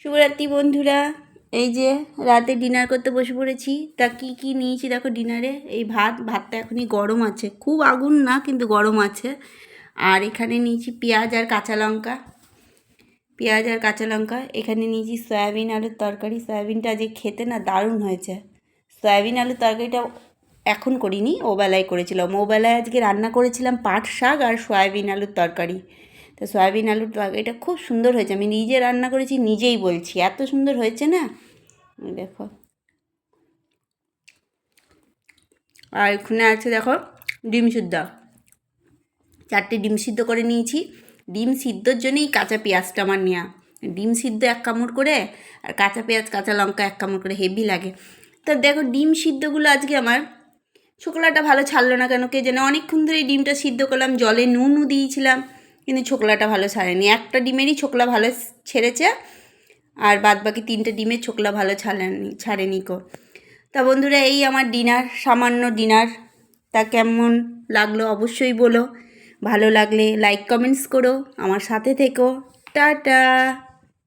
শুভরাত্রি বন্ধুরা। এই যে রাতে ডিনার করতে বসে পড়েছি। তা কি নিয়েছি দেখো ডিনারে। এই ভাতটা এখনই গরম আছে, খুব আগুন না কিন্তু গরম আছে। আর এখানে নিয়েছি পেঁয়াজ আর কাঁচা লঙ্কা। এখানে নিয়েছি সয়াবিন আলুর তরকারি। সয়াবিনটা আজকে খেতে না দারুণ হয়েছে। সয়াবিন আলুর তরকারিটা এখন করিনি, ওবেলায় করেছিলাম। ওবেলায় আজকে রান্না করেছিলাম পাট শাক আর সয়াবিন আলুর তরকারি। তো সয়াবিন আলুর তরকারিটা খুব সুন্দর হয়েছে। আমি নিজে রান্না করেছি, নিজেই বলছি এত সুন্দর হয়েছে না। দেখো, আর এখানে আছে দেখো ডিম সিদ্ধ। 4টে ডিম সিদ্ধ করে নিয়েছি। ডিম সিদ্ধর জন্যই কাঁচা পেঁয়াজটা আমার নেওয়া। ডিম সিদ্ধ 1 কামড় করে আর কাঁচা পেঁয়াজ কাঁচা লঙ্কা 1 কামড় করে হেভি লাগে। তো দেখো ডিম সিদ্ধগুলো আজকে আমার ছোকলাটা ভালো ছাড়লো না কেন কে জানে। অনেকক্ষণ ধরে ডিমটা সিদ্ধ করলাম, জলে নুনও দিয়েছিলাম, কিন্তু ছোকলাটা ভালো ছাড়েনি। একটা ডিমেরই ছোকলা ভালো ছেড়েছে, আর বাদ বাকি 3টে ডিমের ছোকলা ভালো ছাড়েনি কো। তা বন্ধুরা, এই আমার ডিনার, সামান্য ডিনার। তা কেমন লাগলো অবশ্যই বলো। ভালো লাগলে লাইক কমেন্টস করো, আমার সাথে থেকো। টাটা।